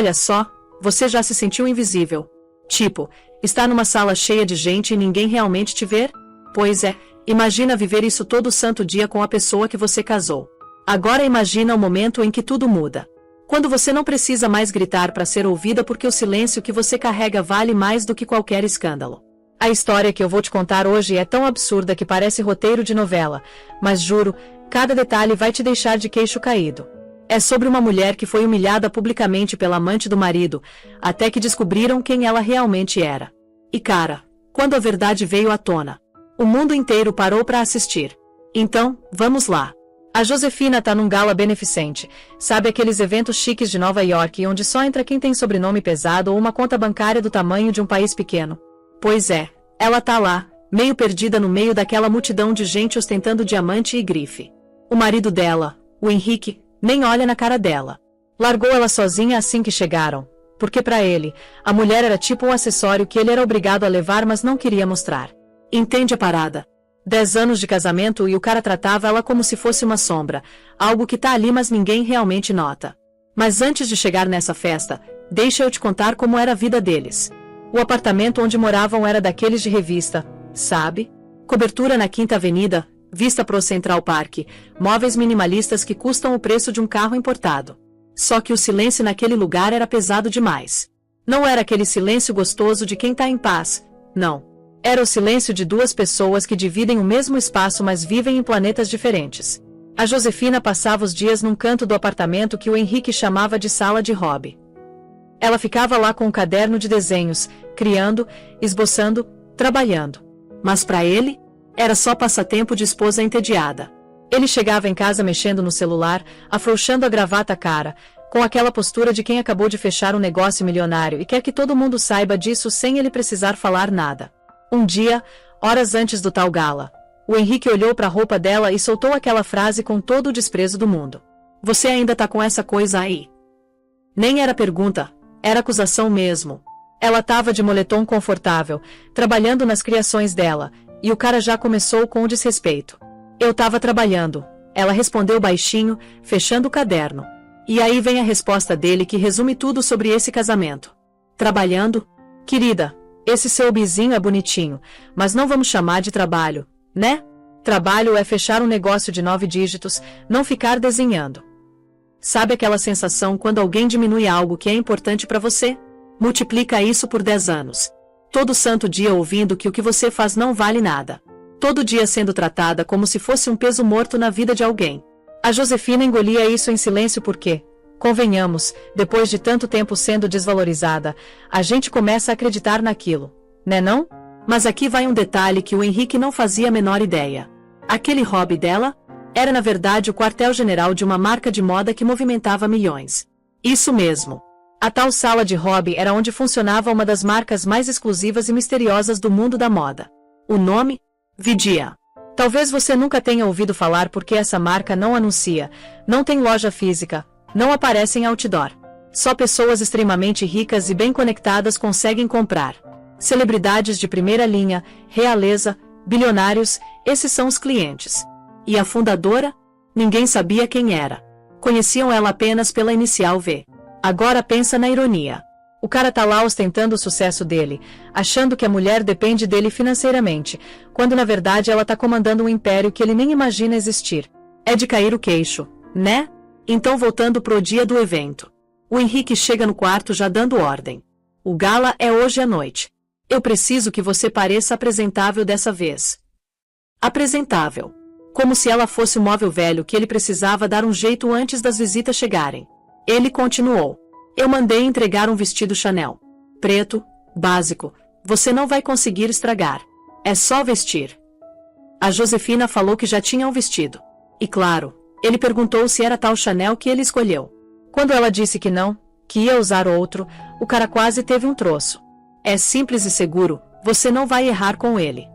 Olha só, você já se sentiu invisível. Tipo, está numa sala cheia de gente e ninguém realmente te ver? Pois é, imagina viver isso todo santo dia com a pessoa que você casou. Agora imagina o momento em que tudo muda. Quando você não precisa mais gritar para ser ouvida porque o silêncio que você carrega vale mais do que qualquer escândalo. A história que eu vou te contar hoje é tão absurda que parece roteiro de novela, mas juro, cada detalhe vai te deixar de queixo caído. É sobre uma mulher que foi humilhada publicamente pela amante do marido, até que descobriram quem ela realmente era. E cara, quando a verdade veio à tona, o mundo inteiro parou para assistir. Então, vamos lá. A Josefina tá num gala beneficente, sabe aqueles eventos chiques de Nova York onde só entra quem tem sobrenome pesado ou uma conta bancária do tamanho de um país pequeno? Pois é, ela tá lá, meio perdida no meio daquela multidão de gente ostentando diamante e grife. O marido dela, o Henrique, nem olha na cara dela. Largou ela sozinha assim que chegaram, porque pra ele, a mulher era tipo um acessório que ele era obrigado a levar mas não queria mostrar. Entende a parada? 10 anos de casamento e o cara tratava ela como se fosse uma sombra, algo que tá ali mas ninguém realmente nota. Mas antes de chegar nessa festa, deixa eu te contar como era a vida deles. O apartamento onde moravam era daqueles de revista, sabe? Cobertura na Quinta Avenida, vista pro Central Park, móveis minimalistas que custam o preço de um carro importado. Só que o silêncio naquele lugar era pesado demais. Não era aquele silêncio gostoso de quem tá em paz, não. Era o silêncio de duas pessoas que dividem o mesmo espaço mas vivem em planetas diferentes. A Josefina passava os dias num canto do apartamento que o Henrique chamava de sala de hobby. Ela ficava lá com um caderno de desenhos, criando, esboçando, trabalhando. Mas para ele, era só passatempo de esposa entediada. Ele chegava em casa mexendo no celular, afrouxando a gravata cara, com aquela postura de quem acabou de fechar um negócio milionário e quer que todo mundo saiba disso sem ele precisar falar nada. Um dia, horas antes do tal gala, o Henrique olhou para a roupa dela e soltou aquela frase com todo o desprezo do mundo. Você ainda tá com essa coisa aí? Nem era pergunta, era acusação mesmo. Ela tava de moletom confortável, trabalhando nas criações dela, e o cara já começou com o desrespeito. Eu tava trabalhando, ela respondeu baixinho, fechando o caderno. E aí vem a resposta dele que resume tudo sobre esse casamento. Trabalhando? Querida, esse seu hobbyzinho é bonitinho, mas não vamos chamar de trabalho, né? Trabalho é fechar um negócio de 9 dígitos, não ficar desenhando. Sabe aquela sensação quando alguém diminui algo que é importante para você? Multiplica isso por 10 anos. Todo santo dia ouvindo que o que você faz não vale nada. Todo dia sendo tratada como se fosse um peso morto na vida de alguém. A Josefina engolia isso em silêncio porque, convenhamos, depois de tanto tempo sendo desvalorizada, a gente começa a acreditar naquilo, né não? Mas aqui vai um detalhe que o Henrique não fazia a menor ideia. Aquele hobby dela era na verdade o quartel-general de uma marca de moda que movimentava milhões. Isso mesmo. A tal sala de hobby era onde funcionava uma das marcas mais exclusivas e misteriosas do mundo da moda. O nome? Vidia. Talvez você nunca tenha ouvido falar porque essa marca não anuncia, não tem loja física, não aparece em outdoor. Só pessoas extremamente ricas e bem conectadas conseguem comprar. Celebridades de primeira linha, realeza, bilionários, esses são os clientes. E a fundadora? Ninguém sabia quem era. Conheciam ela apenas pela inicial V. Agora pensa na ironia. O cara tá lá ostentando o sucesso dele, achando que a mulher depende dele financeiramente, quando na verdade ela tá comandando um império que ele nem imagina existir. É de cair o queixo, né? Então voltando pro dia do evento. O Henrique chega no quarto já dando ordem. O gala é hoje à noite. Eu preciso que você pareça apresentável dessa vez. Apresentável. Como se ela fosse um móvel velho que ele precisava dar um jeito antes das visitas chegarem. Ele continuou. Eu mandei entregar um vestido Chanel. Preto, básico. Você não vai conseguir estragar. É só vestir. A Josefina falou que já tinha um vestido. E claro, ele perguntou se era tal Chanel que ele escolheu. Quando ela disse que não, que ia usar outro, o cara quase teve um troço. É simples e seguro, você não vai errar com ele.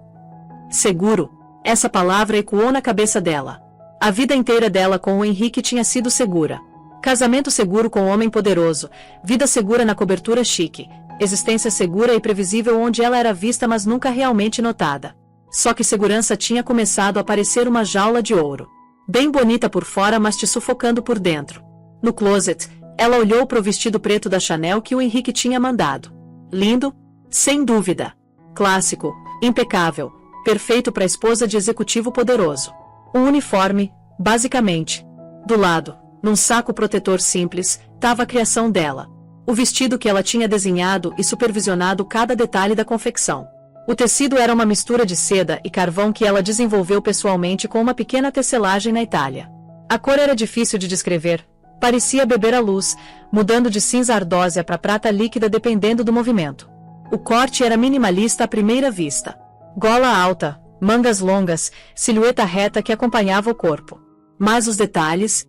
Seguro. Essa palavra ecoou na cabeça dela. A vida inteira dela com o Henrique tinha sido segura. Casamento seguro com homem poderoso, vida segura na cobertura chique, existência segura e previsível onde ela era vista mas nunca realmente notada. Só que segurança tinha começado a parecer uma jaula de ouro. Bem bonita por fora mas te sufocando por dentro. No closet, Ela olhou para o vestido preto da Chanel que o Henrique tinha mandado. Lindo? Sem dúvida. Clássico, impecável, perfeito para a esposa de executivo poderoso. Um uniforme, basicamente. Do lado, num saco protetor simples, estava a criação dela. O vestido que ela tinha desenhado e supervisionado cada detalhe da confecção. O tecido era uma mistura de seda e carvão que ela desenvolveu pessoalmente com uma pequena tecelagem na Itália. A cor era difícil de descrever. Parecia beber a luz, mudando de cinza ardósia para prata líquida dependendo do movimento. O corte era minimalista à primeira vista. Gola alta, mangas longas, silhueta reta que acompanhava o corpo. Mas os detalhes...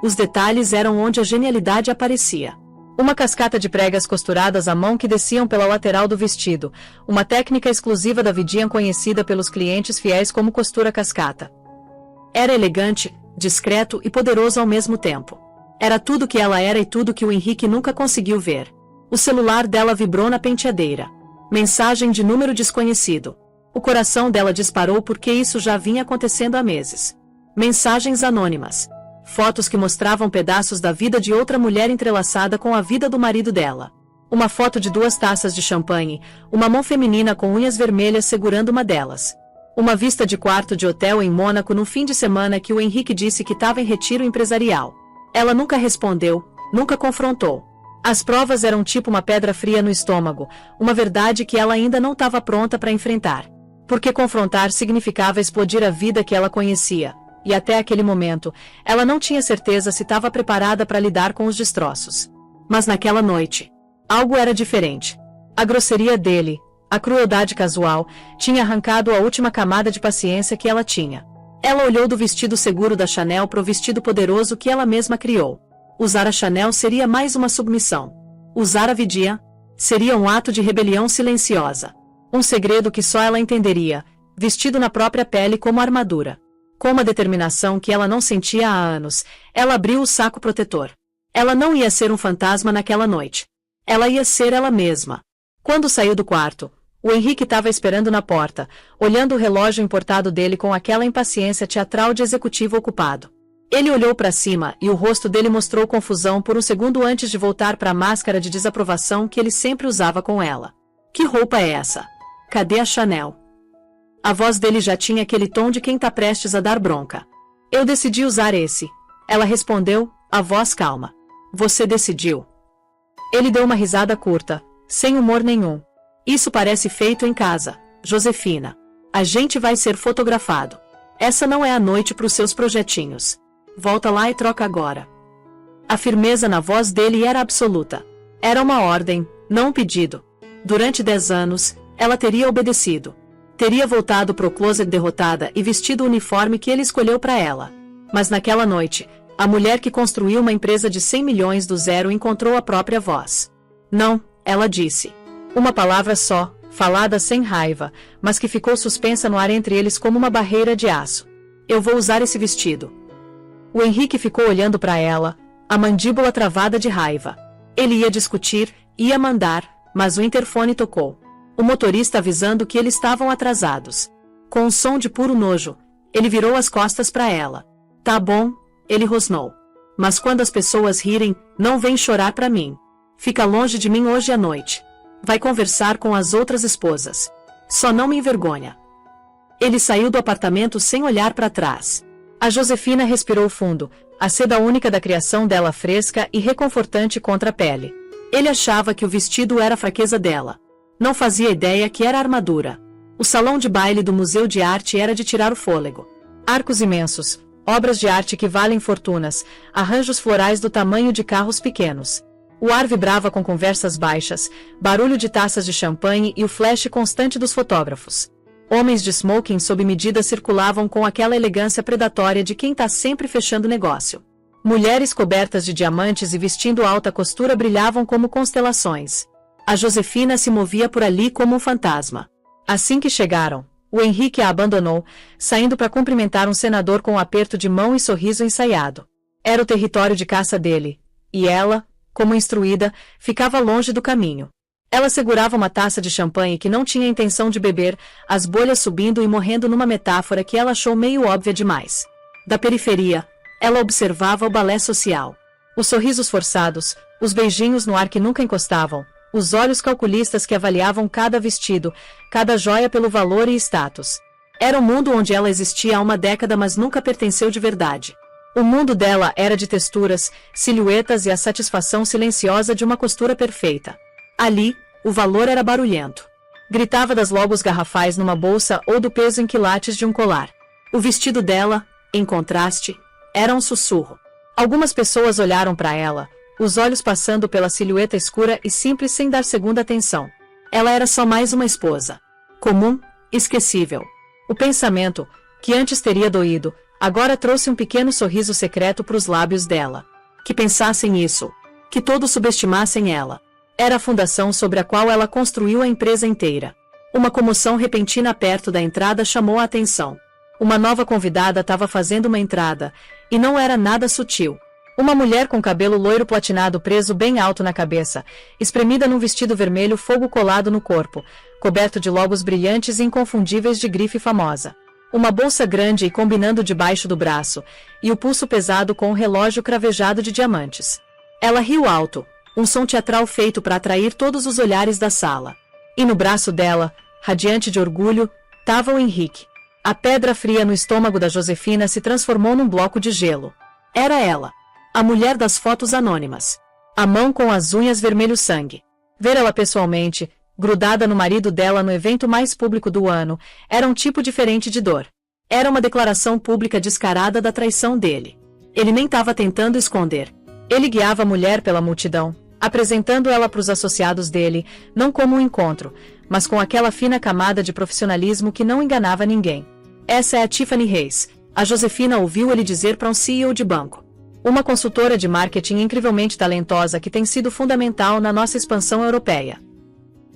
os detalhes eram onde a genialidade aparecia. Uma cascata de pregas costuradas à mão que desciam pela lateral do vestido, uma técnica exclusiva da Vidian conhecida pelos clientes fiéis como costura cascata. Era elegante, discreto e poderoso ao mesmo tempo. Era tudo que ela era e tudo que o Henrique nunca conseguiu ver. O celular dela vibrou na penteadeira. Mensagem de número desconhecido. O coração dela disparou porque isso já vinha acontecendo há meses. Mensagens anônimas. Fotos que mostravam pedaços da vida de outra mulher entrelaçada com a vida do marido dela. Uma foto de 2 taças de champanhe, uma mão feminina com unhas vermelhas segurando uma delas. Uma vista de quarto de hotel em Mônaco no fim de semana que o Henrique disse que estava em retiro empresarial. Ela nunca respondeu, nunca confrontou. As provas eram tipo uma pedra fria no estômago, uma verdade que ela ainda não estava pronta para enfrentar. Porque confrontar significava explodir a vida que ela conhecia. E até aquele momento, ela não tinha certeza se estava preparada para lidar com os destroços. Mas naquela noite, algo era diferente. A grosseria dele, a crueldade casual, tinha arrancado a última camada de paciência que ela tinha. Ela olhou do vestido seguro da Chanel para o vestido poderoso que ela mesma criou. Usar a Chanel seria mais uma submissão. Usar a Vidian seria um ato de rebelião silenciosa. Um segredo que só ela entenderia, vestido na própria pele como armadura. Com uma determinação que ela não sentia há anos, ela abriu o saco protetor. Ela não ia ser um fantasma naquela noite. Ela ia ser ela mesma. Quando saiu do quarto, o Henrique estava esperando na porta, olhando o relógio importado dele com aquela impaciência teatral de executivo ocupado. Ele olhou para cima e o rosto dele mostrou confusão por um segundo antes de voltar para a máscara de desaprovação que ele sempre usava com ela. Que roupa é essa? Cadê a Chanel? A voz dele já tinha aquele tom de quem tá prestes a dar bronca. Eu decidi usar esse. Ela respondeu, a voz calma. Você decidiu. Ele deu uma risada curta, sem humor nenhum. Isso parece feito em casa, Josefina. A gente vai ser fotografado. Essa não é a noite para os seus projetinhos. Volta lá e troca agora. A firmeza na voz dele era absoluta. Era uma ordem, não um pedido. Durante 10 anos, ela teria obedecido. Teria voltado pro closet derrotada e vestido o uniforme que ele escolheu para ela. Mas naquela noite, a mulher que construiu uma empresa de 100 milhões do zero encontrou a própria voz. Não, ela disse. Uma palavra só, falada sem raiva, mas que ficou suspensa no ar entre eles como uma barreira de aço. Eu vou usar esse vestido. O Henrique ficou olhando para ela, a mandíbula travada de raiva. Ele ia discutir, ia mandar, mas o interfone tocou. O motorista avisando que eles estavam atrasados. Com um som de puro nojo, ele virou as costas para ela. Tá bom, ele rosnou. Mas quando as pessoas rirem, não vem chorar para mim. Fica longe de mim hoje à noite. Vai conversar com as outras esposas. Só não me envergonha. Ele saiu do apartamento sem olhar para trás. A Josefina respirou fundo, a seda única da criação dela fresca e reconfortante contra a pele. Ele achava que o vestido era a fraqueza dela. Não fazia ideia que era armadura. O salão de baile do Museu de Arte era de tirar o fôlego. Arcos imensos, obras de arte que valem fortunas, arranjos florais do tamanho de carros pequenos. O ar vibrava com conversas baixas, barulho de taças de champanhe e o flash constante dos fotógrafos. Homens de smoking sob medida circulavam com aquela elegância predatória de quem está sempre fechando negócio. Mulheres cobertas de diamantes e vestindo alta costura brilhavam como constelações. A Josefina se movia por ali como um fantasma. Assim que chegaram, o Henrique a abandonou, saindo para cumprimentar um senador com um aperto de mão e sorriso ensaiado. Era o território de caça dele, e ela, como instruída, ficava longe do caminho. Ela segurava uma taça de champanhe que não tinha intenção de beber, as bolhas subindo e morrendo numa metáfora que ela achou meio óbvia demais. Da periferia, ela observava o balé social. Os sorrisos forçados, os beijinhos no ar que nunca encostavam, os olhos calculistas que avaliavam cada vestido, cada joia pelo valor e status. Era um mundo onde ela existia há uma década, mas nunca pertenceu de verdade. O mundo dela era de texturas, silhuetas e a satisfação silenciosa de uma costura perfeita. Ali, o valor era barulhento. Gritava das logos garrafais numa bolsa ou do peso em quilates de um colar. O vestido dela, em contraste, era um sussurro. Algumas pessoas olharam para ela, os olhos passando pela silhueta escura e simples sem dar segunda atenção. Ela era só mais uma esposa. Comum, esquecível. O pensamento, que antes teria doído, agora trouxe um pequeno sorriso secreto para os lábios dela. Que pensassem isso. Que todos subestimassem ela. Era a fundação sobre a qual ela construiu a empresa inteira. Uma comoção repentina perto da entrada chamou a atenção. Uma nova convidada estava fazendo uma entrada, e não era nada sutil. Uma mulher com cabelo loiro platinado preso bem alto na cabeça, espremida num vestido vermelho fogo colado no corpo, coberto de logos brilhantes e inconfundíveis de grife famosa. Uma bolsa grande e combinando debaixo do braço, e o pulso pesado com um relógio cravejado de diamantes. Ela riu alto, um som teatral feito para atrair todos os olhares da sala. E no braço dela, radiante de orgulho, estava o Henrique. A pedra fria no estômago da Josefina se transformou num bloco de gelo. Era ela. A mulher das fotos anônimas. A mão com as unhas vermelho sangue. Ver ela pessoalmente, grudada no marido dela no evento mais público do ano, era um tipo diferente de dor. Era uma declaração pública descarada da traição dele. Ele nem estava tentando esconder. Ele guiava a mulher pela multidão, apresentando ela para os associados dele, não como um encontro, mas com aquela fina camada de profissionalismo que não enganava ninguém. Essa é a Tiffany Reis, a Josefina ouviu ele dizer para um CEO de banco. Uma consultora de marketing incrivelmente talentosa que tem sido fundamental na nossa expansão europeia.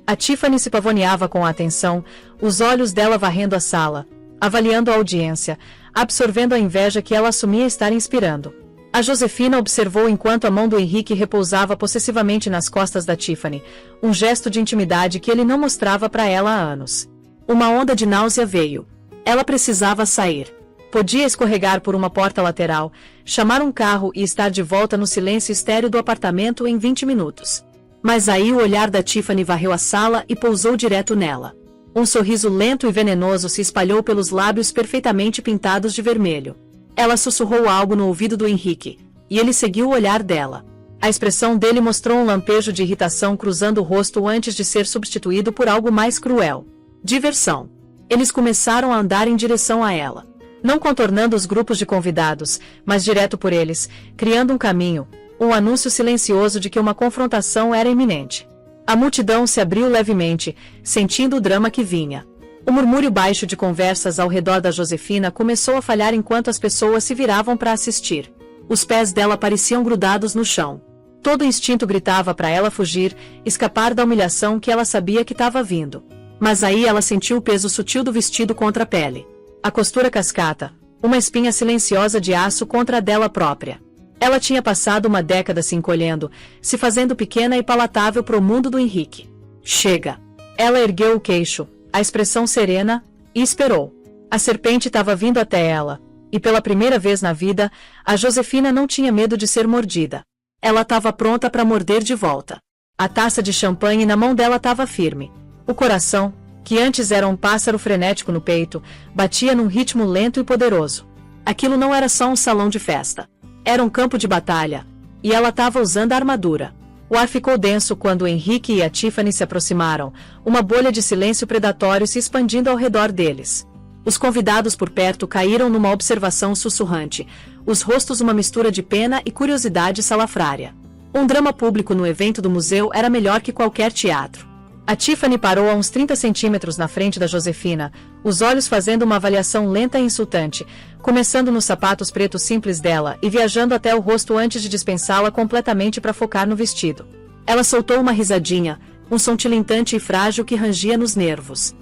A Tiffany se pavoneava com a atenção, os olhos dela varrendo a sala, avaliando a audiência, absorvendo a inveja que ela assumia estar inspirando. A Josefina observou enquanto a mão do Henrique repousava possessivamente nas costas da Tiffany, um gesto de intimidade que ele não mostrava para ela há anos. Uma onda de náusea veio. Ela precisava sair. Podia escorregar por uma porta lateral, chamar um carro e estar de volta no silêncio estéril do apartamento em 20 minutos. Mas aí o olhar da Tiffany varreu a sala e pousou direto nela. Um sorriso lento e venenoso se espalhou pelos lábios perfeitamente pintados de vermelho. Ela sussurrou algo no ouvido do Henrique, e ele seguiu o olhar dela. A expressão dele mostrou um lampejo de irritação cruzando o rosto antes de ser substituído por algo mais cruel. Diversão. Eles começaram a andar em direção a ela. Não contornando os grupos de convidados, mas direto por eles, criando um caminho, um anúncio silencioso de que uma confrontação era iminente. A multidão se abriu levemente, sentindo o drama que vinha. O murmúrio baixo de conversas ao redor da Josefina começou a falhar enquanto as pessoas se viravam para assistir. Os pés dela pareciam grudados no chão. Todo instinto gritava para ela fugir, escapar da humilhação que ela sabia que estava vindo. Mas aí ela sentiu o peso sutil do vestido contra a pele. A costura cascata, uma espinha silenciosa de aço contra a dela própria. Ela tinha passado uma década se encolhendo, se fazendo pequena e palatável para o mundo do Henrique. Chega! Ela ergueu o queixo, a expressão serena, e esperou. A serpente estava vindo até ela, e pela primeira vez na vida, a Josefina não tinha medo de ser mordida. Ela estava pronta para morder de volta. A taça de champanhe na mão dela estava firme. O coração, que antes era um pássaro frenético no peito, batia num ritmo lento e poderoso. Aquilo não era só um salão de festa. Era um campo de batalha, e ela estava usando a armadura. O ar ficou denso quando Henrique e a Tiffany se aproximaram, uma bolha de silêncio predatório se expandindo ao redor deles. Os convidados por perto caíram numa observação sussurrante, os rostos uma mistura de pena e curiosidade salafrária. Um drama público no evento do museu era melhor que qualquer teatro. A Tiffany parou a uns 30 centímetros na frente da Josefina, os olhos fazendo uma avaliação lenta e insultante, começando nos sapatos pretos simples dela e viajando até o rosto antes de dispensá-la completamente para focar no vestido. Ela soltou uma risadinha, um som tilintante e frágil que rangia nos nervos.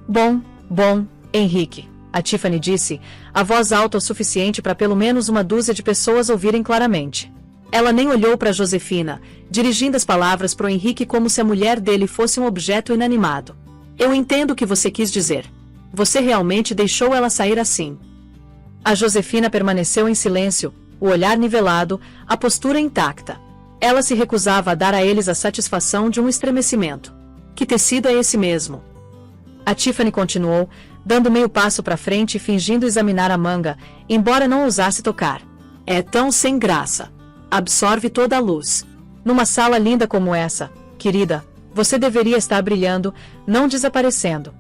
Bom, Henrique, a Tiffany disse, a voz alta o suficiente para pelo menos uma dúzia de pessoas ouvirem claramente. Ela nem olhou para Josefina, dirigindo as palavras para o Henrique como se a mulher dele fosse um objeto inanimado. Eu entendo o que você quis dizer. Você realmente deixou ela sair assim. A Josefina permaneceu em silêncio, o olhar nivelado, a postura intacta. Ela se recusava a dar a eles a satisfação de um estremecimento. Que tecido é esse mesmo? A Tiffany continuou, dando meio passo para frente e fingindo examinar a manga, embora não ousasse tocar. É tão sem graça. Absorve toda a luz. Numa sala linda como essa, querida, você deveria estar brilhando, não desaparecendo.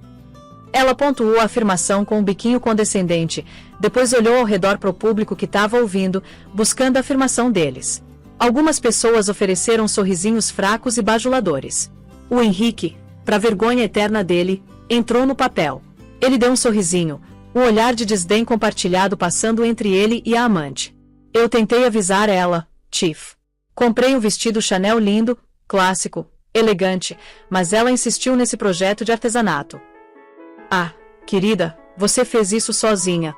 Ela pontuou a afirmação com um biquinho condescendente, depois olhou ao redor para o público que estava ouvindo, buscando a afirmação deles. Algumas pessoas ofereceram sorrisinhos fracos e bajuladores. O Henrique, para a vergonha eterna dele, entrou no papel. Ele deu um sorrisinho, um olhar de desdém compartilhado passando entre ele e a amante. Eu tentei avisar ela, Tiff. Comprei um vestido Chanel lindo, clássico, elegante, mas ela insistiu nesse projeto de artesanato. Ah, querida, você fez isso sozinha.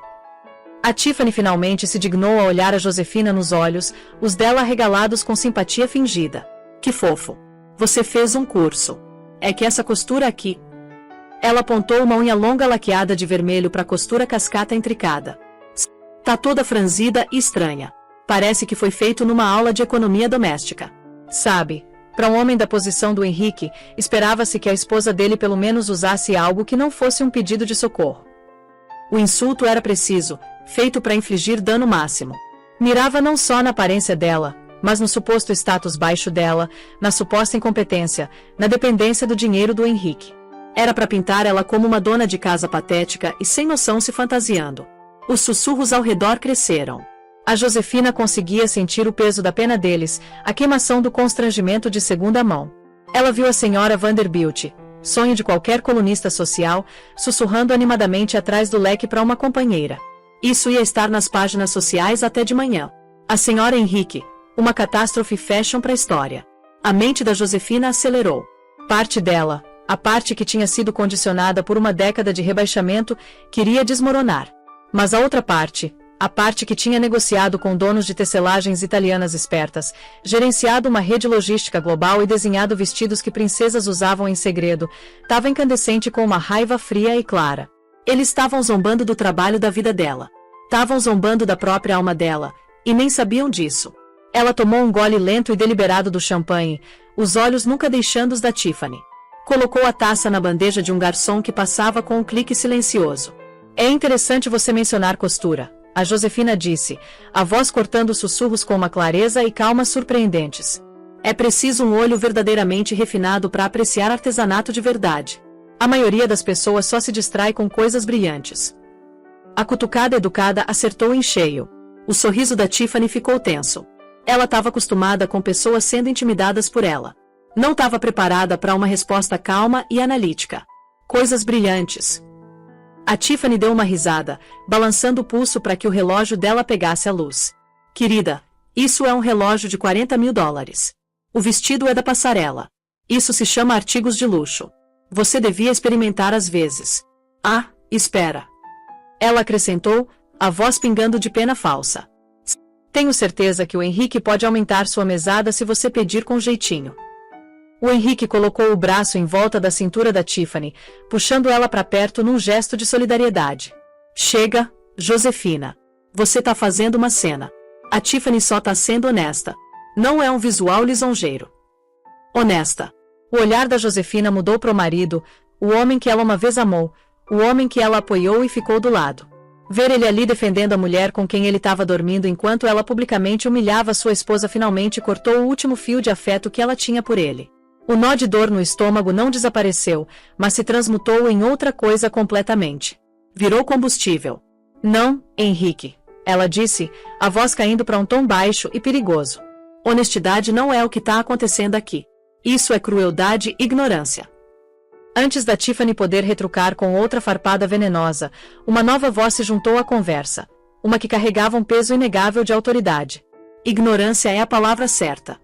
A Tiffany finalmente se dignou a olhar a Josefina nos olhos, os dela arregalados com simpatia fingida. Que fofo. Você fez um curso. É que essa costura aqui... Ela apontou uma unha longa laqueada de vermelho para a costura cascata intricada. Tá toda franzida e estranha. Parece que foi feito numa aula de economia doméstica. Sabe, para um homem da posição do Henrique, esperava-se que a esposa dele pelo menos usasse algo que não fosse um pedido de socorro. O insulto era preciso, feito para infligir dano máximo. Mirava não só na aparência dela, mas no suposto status baixo dela, na suposta incompetência, na dependência do dinheiro do Henrique. Era para pintar ela como uma dona de casa patética e sem noção se fantasiando. Os sussurros ao redor cresceram. A Josefina conseguia sentir o peso da pena deles, a queimação do constrangimento de segunda mão. Ela viu a senhora Vanderbilt, sonho de qualquer colunista social, sussurrando animadamente atrás do leque para uma companheira. Isso ia estar nas páginas sociais até de manhã. A senhora Henrique, uma catástrofe fashion para a história. A mente da Josefina acelerou. Parte dela, a parte que tinha sido condicionada por uma década de rebaixamento, queria desmoronar. Mas a outra parte, a parte que tinha negociado com donos de tecelagens italianas espertas, gerenciado uma rede logística global e desenhado vestidos que princesas usavam em segredo, estava incandescente com uma raiva fria e clara. Eles estavam zombando do trabalho da vida dela. Estavam zombando da própria alma dela, e nem sabiam disso. Ela tomou um gole lento e deliberado do champanhe, os olhos nunca deixando os da Tiffany. Colocou a taça na bandeja de um garçom que passava com um clique silencioso. É interessante você mencionar costura, a Josefina disse, a voz cortando sussurros com uma clareza e calma surpreendentes. É preciso um olho verdadeiramente refinado para apreciar artesanato de verdade. A maioria das pessoas só se distrai com coisas brilhantes. A cutucada educada acertou em cheio. O sorriso da Tiffany ficou tenso. Ela estava acostumada com pessoas sendo intimidadas por ela. Não estava preparada para uma resposta calma e analítica. Coisas brilhantes. A Tiffany deu uma risada, balançando o pulso para que o relógio dela pegasse a luz. Querida, isso é um relógio de $40.000. O vestido é da passarela. Isso se chama artigos de luxo. Você devia experimentar às vezes. Ah, espera. Ela acrescentou, a voz pingando de pena falsa. Tenho certeza que o Henrique pode aumentar sua mesada se você pedir com jeitinho. O Henrique colocou o braço em volta da cintura da Tiffany, puxando ela para perto num gesto de solidariedade. Chega, Josefina. Você tá fazendo uma cena. A Tiffany só tá sendo honesta. Não é um visual lisonjeiro. Honesta. O olhar da Josefina mudou para o marido, o homem que ela uma vez amou, o homem que ela apoiou e ficou do lado. Ver ele ali defendendo a mulher com quem ele estava dormindo enquanto ela publicamente humilhava sua esposa finalmente cortou o último fio de afeto que ela tinha por ele. O nó de dor no estômago não desapareceu, mas se transmutou em outra coisa completamente. Virou combustível. Não, Henrique, ela disse, a voz caindo para um tom baixo e perigoso. Honestidade não é o que está acontecendo aqui. Isso é crueldade e ignorância. Antes da Tiffany poder retrucar com outra farpada venenosa, uma nova voz se juntou à conversa, uma que carregava um peso inegável de autoridade. Ignorância é a palavra certa.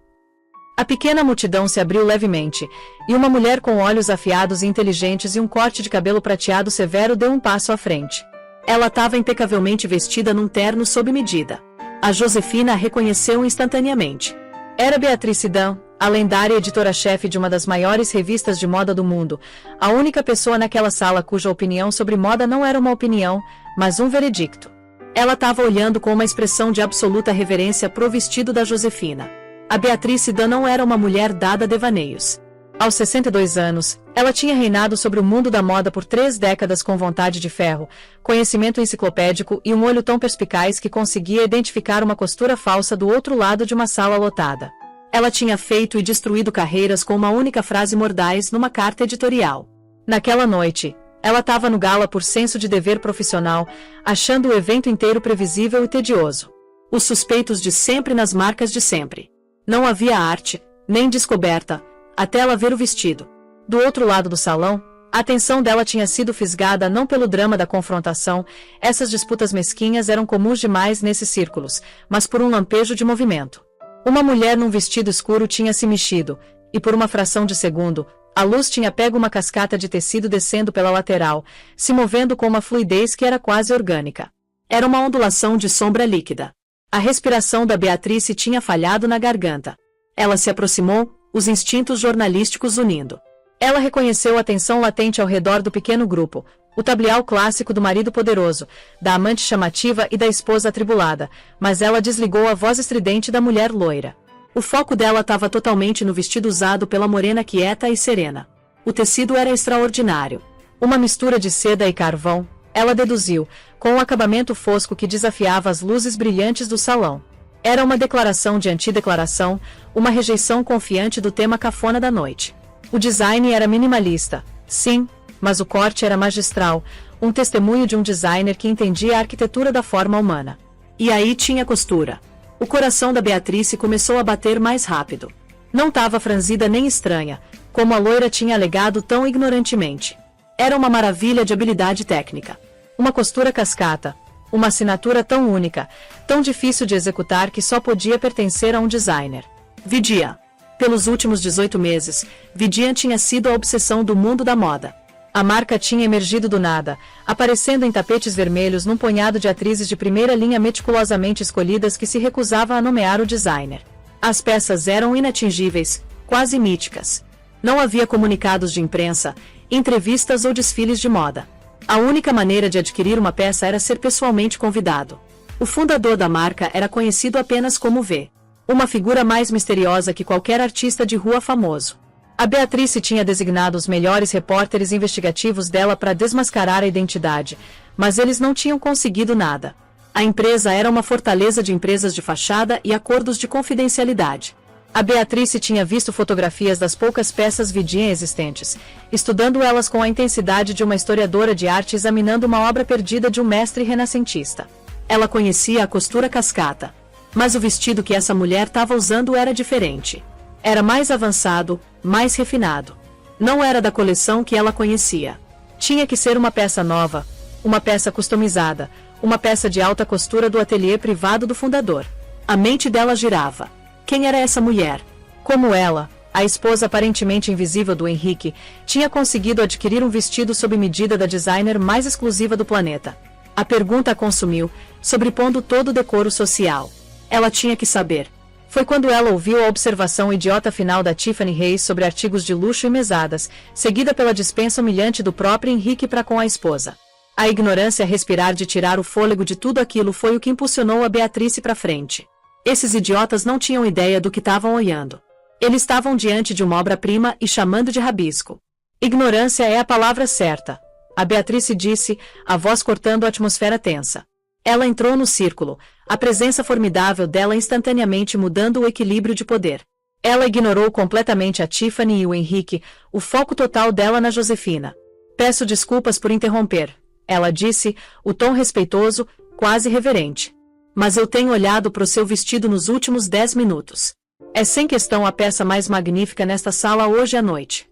A pequena multidão se abriu levemente, e uma mulher com olhos afiados e inteligentes e um corte de cabelo prateado severo deu um passo à frente. Ela estava impecavelmente vestida num terno sob medida. A Josefina a reconheceu instantaneamente. Era Beatrice Dan, a lendária editora-chefe de uma das maiores revistas de moda do mundo, a única pessoa naquela sala cuja opinião sobre moda não era uma opinião, mas um veredicto. Ela estava olhando com uma expressão de absoluta reverência pro vestido da Josefina. A Beatrice Dan não era uma mulher dada a devaneios. Aos 62 anos, ela tinha reinado sobre o mundo da moda por 3 décadas com vontade de ferro, conhecimento enciclopédico e um olho tão perspicaz que conseguia identificar uma costura falsa do outro lado de uma sala lotada. Ela tinha feito e destruído carreiras com uma única frase mordaz numa carta editorial. Naquela noite, ela estava no gala por senso de dever profissional, achando o evento inteiro previsível e tedioso. Os suspeitos de sempre nas marcas de sempre. Não havia arte, nem descoberta, até ela ver o vestido. Do outro lado do salão, a atenção dela tinha sido fisgada não pelo drama da confrontação, essas disputas mesquinhas eram comuns demais nesses círculos, mas por um lampejo de movimento. Uma mulher num vestido escuro tinha se mexido, e por uma fração de segundo, a luz tinha pego uma cascata de tecido descendo pela lateral, se movendo com uma fluidez que era quase orgânica. Era uma ondulação de sombra líquida. A respiração da Beatrice tinha falhado na garganta. Ela se aproximou, os instintos jornalísticos unindo. Ela reconheceu a tensão latente ao redor do pequeno grupo, o tablial clássico do marido poderoso, da amante chamativa e da esposa atribulada, mas ela desligou a voz estridente da mulher loira. O foco dela estava totalmente no vestido usado pela morena quieta e serena. O tecido era extraordinário. Uma mistura de seda e carvão, ela deduziu, com um acabamento fosco que desafiava as luzes brilhantes do salão. Era uma declaração de antideclaração, uma rejeição confiante do tema cafona da noite. O design era minimalista, sim, mas o corte era magistral, um testemunho de um designer que entendia a arquitetura da forma humana. E aí tinha costura. O coração da Beatrice começou a bater mais rápido. Não estava franzida nem estranha, como a loira tinha alegado tão ignorantemente. Era uma maravilha de habilidade técnica. Uma costura cascata, uma assinatura tão única, tão difícil de executar que só podia pertencer a um designer. Vidian. Pelos últimos 18 meses, Vidian tinha sido a obsessão do mundo da moda. A marca tinha emergido do nada, aparecendo em tapetes vermelhos num punhado de atrizes de primeira linha meticulosamente escolhidas que se recusava a nomear o designer. As peças eram inatingíveis, quase míticas. Não havia comunicados de imprensa, entrevistas ou desfiles de moda. A única maneira de adquirir uma peça era ser pessoalmente convidado. O fundador da marca era conhecido apenas como V. Uma figura mais misteriosa que qualquer artista de rua famoso. A Beatrice tinha designado os melhores repórteres investigativos dela para desmascarar a identidade, mas eles não tinham conseguido nada. A empresa era uma fortaleza de empresas de fachada e acordos de confidencialidade. A Beatrice tinha visto fotografias das poucas peças Vidian existentes, estudando elas com a intensidade de uma historiadora de arte examinando uma obra perdida de um mestre renascentista. Ela conhecia a costura cascata. Mas o vestido que essa mulher estava usando era diferente. Era mais avançado, mais refinado. Não era da coleção que ela conhecia. Tinha que ser uma peça nova, uma peça customizada, uma peça de alta costura do ateliê privado do fundador. A mente dela girava. Quem era essa mulher? Como ela, a esposa aparentemente invisível do Henrique, tinha conseguido adquirir um vestido sob medida da designer mais exclusiva do planeta? A pergunta a consumiu, sobrepondo todo o decoro social. Ela tinha que saber. Foi quando ela ouviu a observação idiota final da Tiffany Hayes sobre artigos de luxo e mesadas, seguida pela dispensa humilhante do próprio Henrique para com a esposa. A ignorância a respirar de tirar o fôlego de tudo aquilo foi o que impulsionou a Beatrice para frente. Esses idiotas não tinham ideia do que estavam olhando. Eles estavam diante de uma obra-prima e chamando de rabisco. Ignorância é a palavra certa. A Beatrice disse, a voz cortando a atmosfera tensa. Ela entrou no círculo, a presença formidável dela instantaneamente mudando o equilíbrio de poder. Ela ignorou completamente a Tiffany e o Henrique, o foco total dela na Josefina. Peço desculpas por interromper, ela disse, o tom respeitoso, quase reverente. Mas eu tenho olhado para o seu vestido nos últimos 10 minutos. É sem questão a peça mais magnífica nesta sala hoje à noite.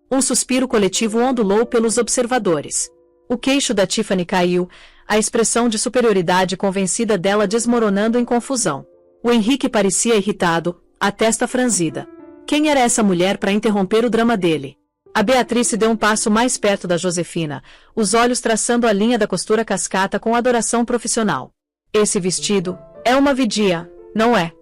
Um suspiro coletivo ondulou pelos observadores. O queixo da Tiffany caiu, a expressão de superioridade convencida dela desmoronando em confusão. O Henrique parecia irritado, a testa franzida. Quem era essa mulher para interromper o drama dele? A Beatrice deu um passo mais perto da Josefina, os olhos traçando a linha da costura cascata com adoração profissional. Esse vestido é uma Vidian, não é?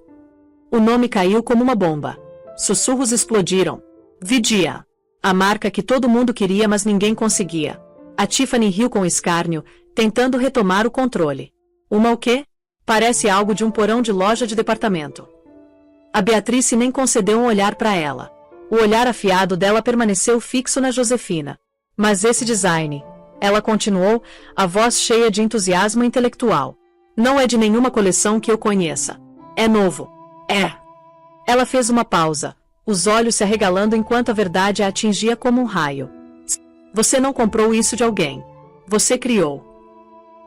O nome caiu como uma bomba. Sussurros explodiram. Vidian. A marca que todo mundo queria mas ninguém conseguia. A Tiffany riu com escárnio, tentando retomar o controle. Uma o quê? Parece algo de um porão de loja de departamento. A Beatrice nem concedeu um olhar para ela. O olhar afiado dela permaneceu fixo na Josefina. Mas esse design, ela continuou, a voz cheia de entusiasmo intelectual. Não é de nenhuma coleção que eu conheça. É novo. É. Ela fez uma pausa, os olhos se arregalando enquanto a verdade a atingia como um raio. Você não comprou isso de alguém. Você criou.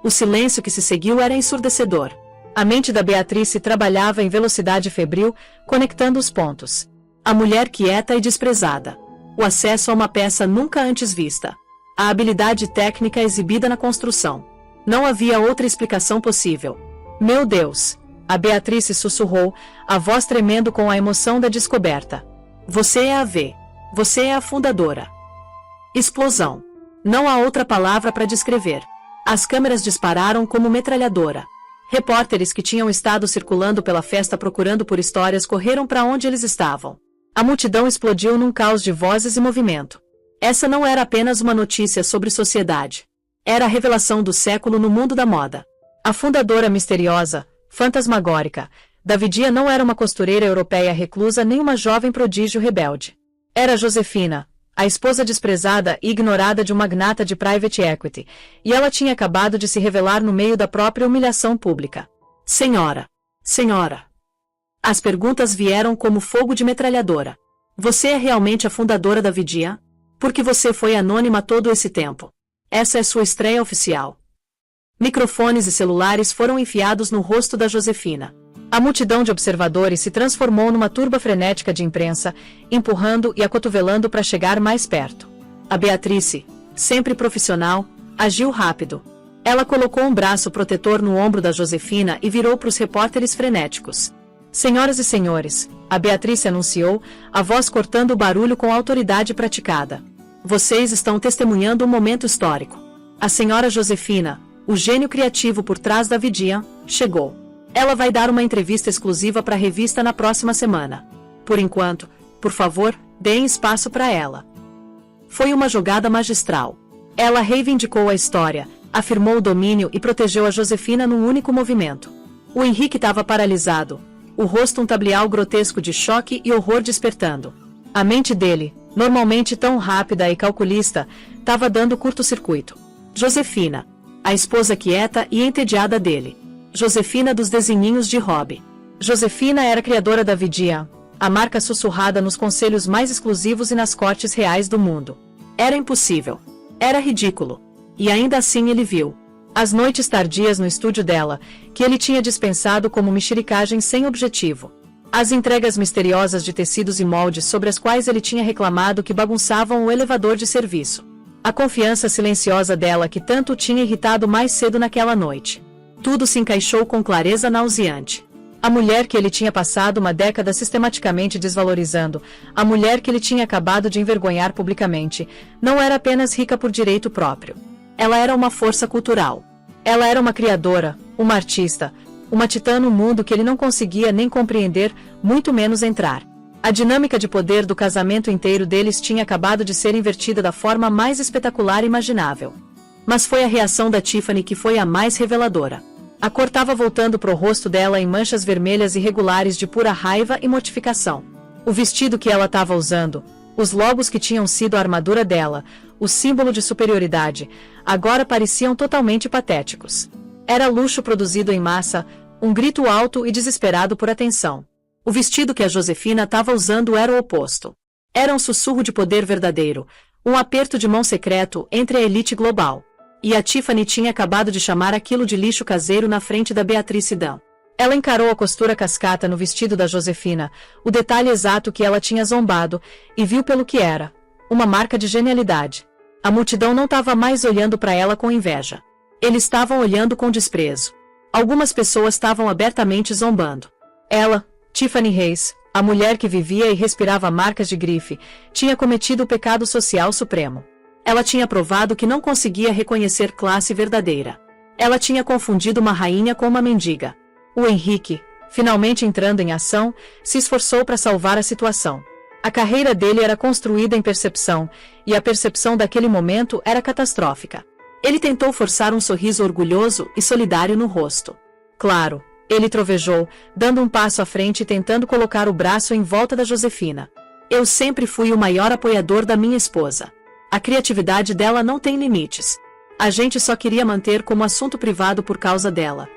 O silêncio que se seguiu era ensurdecedor. A mente da Beatrice trabalhava em velocidade febril, conectando os pontos. A mulher quieta e desprezada. O acesso a uma peça nunca antes vista. A habilidade técnica exibida na construção. Não havia outra explicação possível. Meu Deus! A Beatrice sussurrou, a voz tremendo com a emoção da descoberta. Você é a V. Você é a fundadora. Explosão. Não há outra palavra para descrever. As câmeras dispararam como metralhadora. Repórteres que tinham estado circulando pela festa procurando por histórias correram para onde eles estavam. A multidão explodiu num caos de vozes e movimento. Essa não era apenas uma notícia sobre sociedade. Era a revelação do século no mundo da moda. A fundadora misteriosa, fantasmagórica, Davidia não era uma costureira europeia reclusa nem uma jovem prodígio rebelde. Era Josefina, a esposa desprezada e ignorada de um magnata de private equity, e ela tinha acabado de se revelar no meio da própria humilhação pública. Senhora! Senhora! As perguntas vieram como fogo de metralhadora. Você é realmente a fundadora da Vidia? Porque você foi anônima todo esse tempo. Essa é sua estreia oficial. Microfones e celulares foram enfiados no rosto da Josefina. A multidão de observadores se transformou numa turba frenética de imprensa, empurrando e acotovelando para chegar mais perto. A Beatrice, sempre profissional, agiu rápido. Ela colocou um braço protetor no ombro da Josefina e virou para os repórteres frenéticos. Senhoras e senhores, a Beatrice anunciou, a voz cortando o barulho com autoridade praticada. Vocês estão testemunhando um momento histórico. A senhora Josefina, o gênio criativo por trás da Vidia, chegou. Ela vai dar uma entrevista exclusiva para a revista na próxima semana. Por enquanto, por favor, deem espaço para ela. Foi uma jogada magistral. Ela reivindicou a história, afirmou o domínio e protegeu a Josefina num único movimento. O Henrique estava paralisado, o rosto um tablial grotesco de choque e horror despertando. A mente dele, normalmente tão rápida e calculista, estava dando curto-circuito. Josefina, a esposa quieta e entediada dele. Josefina dos desenhinhos de hobby. Josefina era criadora da Vidia, a marca sussurrada nos conselhos mais exclusivos e nas cortes reais do mundo. Era impossível. Era ridículo. E ainda assim ele viu. As noites tardias no estúdio dela, que ele tinha dispensado como mexericagem sem objetivo. As entregas misteriosas de tecidos e moldes sobre as quais ele tinha reclamado que bagunçavam o elevador de serviço. A confiança silenciosa dela que tanto o tinha irritado mais cedo naquela noite. Tudo se encaixou com clareza nauseante. A mulher que ele tinha passado uma década sistematicamente desvalorizando, a mulher que ele tinha acabado de envergonhar publicamente, não era apenas rica por direito próprio. Ela era uma força cultural. Ela era uma criadora, uma artista, uma titã no mundo que ele não conseguia nem compreender, muito menos entrar. A dinâmica de poder do casamento inteiro deles tinha acabado de ser invertida da forma mais espetacular imaginável. Mas foi a reação da Tiffany que foi a mais reveladora. A cor estava voltando para o rosto dela em manchas vermelhas irregulares de pura raiva e mortificação. O vestido que ela estava usando, os logos que tinham sido a armadura dela, o símbolo de superioridade, agora pareciam totalmente patéticos. Era luxo produzido em massa, um grito alto e desesperado por atenção. O vestido que a Josefina estava usando era o oposto. Era um sussurro de poder verdadeiro, um aperto de mão secreto entre a elite global. E a Tiffany tinha acabado de chamar aquilo de lixo caseiro na frente da Beatrice Dan. Ela encarou a costura cascata no vestido da Josefina, o detalhe exato que ela tinha zombado, e viu pelo que era. Uma marca de genialidade. A multidão não estava mais olhando para ela com inveja. Eles estavam olhando com desprezo. Algumas pessoas estavam abertamente zombando. Ela, Tiffany Reis, a mulher que vivia e respirava marcas de grife, tinha cometido o pecado social supremo. Ela tinha provado que não conseguia reconhecer classe verdadeira. Ela tinha confundido uma rainha com uma mendiga. O Henrique, finalmente entrando em ação, se esforçou para salvar a situação. A carreira dele era construída em percepção, e a percepção daquele momento era catastrófica. Ele tentou forçar um sorriso orgulhoso e solidário no rosto. Claro, ele trovejou, dando um passo à frente e tentando colocar o braço em volta da Josefina. Eu sempre fui o maior apoiador da minha esposa. A criatividade dela não tem limites. A gente só queria manter como assunto privado por causa dela.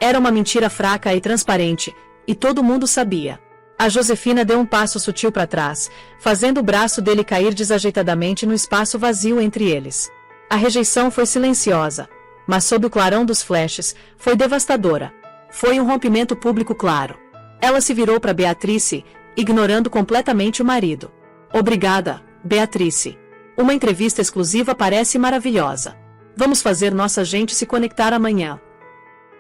Era uma mentira fraca e transparente, e todo mundo sabia. A Josefina deu um passo sutil para trás, fazendo o braço dele cair desajeitadamente no espaço vazio entre eles. A rejeição foi silenciosa, mas sob o clarão dos flashes, foi devastadora. Foi um rompimento público claro. Ela se virou para Beatrice, ignorando completamente o marido. Obrigada, Beatrice. Uma entrevista exclusiva parece maravilhosa. Vamos fazer nossa gente se conectar amanhã.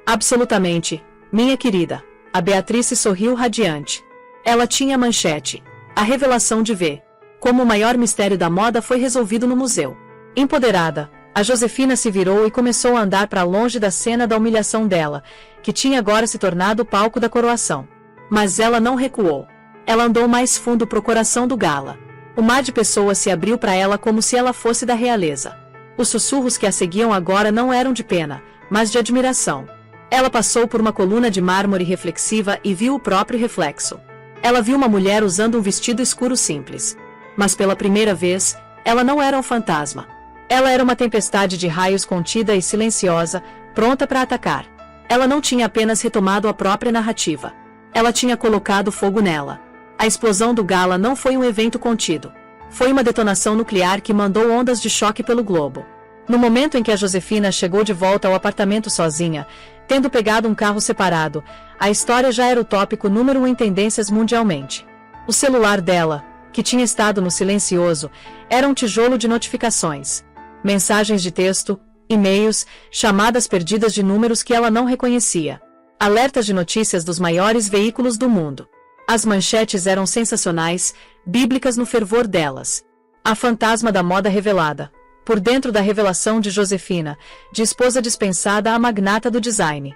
Absolutamente, minha querida. A Beatrice sorriu radiante. Ela tinha a manchete. A revelação de V. Como o maior mistério da moda foi resolvido no museu. Empoderada, a Josefina se virou e começou a andar para longe da cena da humilhação dela, que tinha agora se tornado o palco da coroação. Mas ela não recuou. Ela andou mais fundo pro coração do gala. O mar de pessoas se abriu para ela como se ela fosse da realeza. Os sussurros que a seguiam agora não eram de pena, mas de admiração. Ela passou por uma coluna de mármore reflexiva e viu o próprio reflexo. Ela viu uma mulher usando um vestido escuro simples. Mas pela primeira vez, ela não era um fantasma. Ela era uma tempestade de raios contida e silenciosa, pronta para atacar. Ela não tinha apenas retomado a própria narrativa. Ela tinha colocado fogo nela. A explosão do gala não foi um evento contido. Foi uma detonação nuclear que mandou ondas de choque pelo globo. No momento em que a Josefina chegou de volta ao apartamento sozinha, tendo pegado um carro separado, a história já era o tópico número 1 em tendências mundialmente. O celular dela, que tinha estado no silencioso, era um tijolo de notificações. Mensagens de texto, e-mails, chamadas perdidas de números que ela não reconhecia. Alertas de notícias dos maiores veículos do mundo. As manchetes eram sensacionais, bíblicas no fervor delas. A fantasma da moda revelada. Por dentro da revelação de Josefina, de esposa dispensada à magnata do design.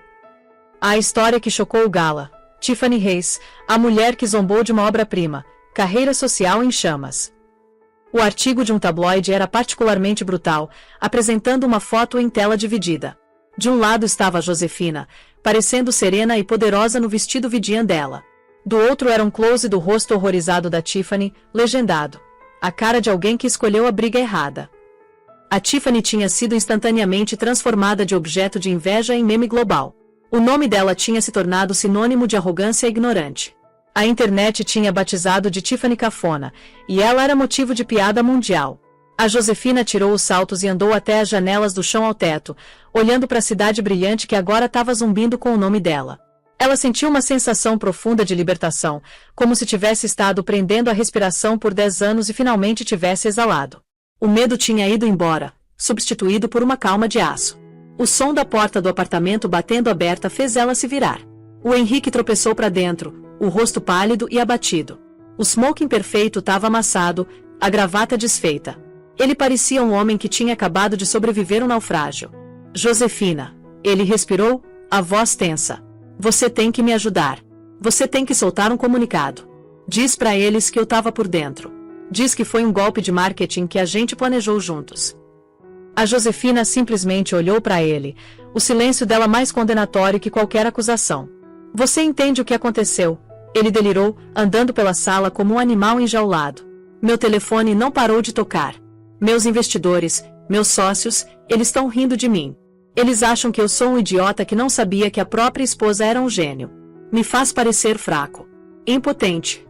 A história que chocou o gala. Tiffany Reis, a mulher que zombou de uma obra-prima, carreira social em chamas. O artigo de um tabloide era particularmente brutal, apresentando uma foto em tela dividida. De um lado estava a Josefina, parecendo serena e poderosa no vestido vidian dela. Do outro era um close do rosto horrorizado da Tiffany, legendado. A cara de alguém que escolheu a briga errada. A Tiffany tinha sido instantaneamente transformada de objeto de inveja em meme global. O nome dela tinha se tornado sinônimo de arrogância ignorante. A internet tinha batizado de Tiffany Cafona, e ela era motivo de piada mundial. A Josefina tirou os saltos e andou até as janelas do chão ao teto, olhando para a cidade brilhante que agora estava zumbindo com o nome dela. Ela sentiu uma sensação profunda de libertação, como se tivesse estado prendendo a respiração por 10 anos e finalmente tivesse exalado. O medo tinha ido embora, substituído por uma calma de aço. O som da porta do apartamento batendo aberta fez ela se virar. O Henrique tropeçou para dentro, o rosto pálido e abatido. O smoking perfeito estava amassado, a gravata desfeita. Ele parecia um homem que tinha acabado de sobreviver um naufrágio. Josefina. Ele respirou, a voz tensa. Você tem que me ajudar. Você tem que soltar um comunicado. Diz para eles que eu estava por dentro. Diz que foi um golpe de marketing que a gente planejou juntos. A Josefina simplesmente olhou para ele, o silêncio dela mais condenatório que qualquer acusação. Você entende o que aconteceu? Ele delirou, andando pela sala como um animal enjaulado. Meu telefone não parou de tocar. Meus investidores, meus sócios, eles estão rindo de mim. Eles acham que eu sou um idiota que não sabia que a própria esposa era um gênio. Me faz parecer fraco. Impotente.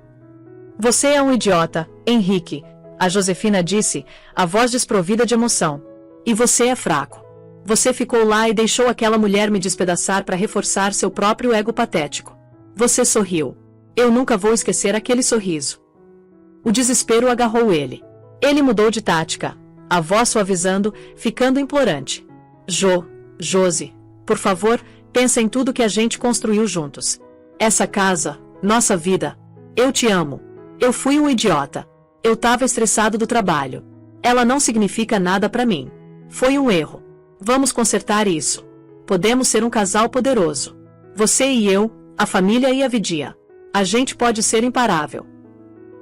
Você é um idiota, Henrique, a Josefina disse, a voz desprovida de emoção. E você é fraco. Você ficou lá e deixou aquela mulher me despedaçar para reforçar seu próprio ego patético. Você sorriu. Eu nunca vou esquecer aquele sorriso. O desespero agarrou ele. Ele mudou de tática, a voz suavizando, ficando implorante. Josi, por favor, pensa em tudo que a gente construiu juntos. Essa casa, nossa vida. Eu te amo. Eu fui um idiota. Eu tava estressado do trabalho. Ela não significa nada para mim. Foi um erro. Vamos consertar isso. Podemos ser um casal poderoso. Você e eu, a família e a vidia. A gente pode ser imparável.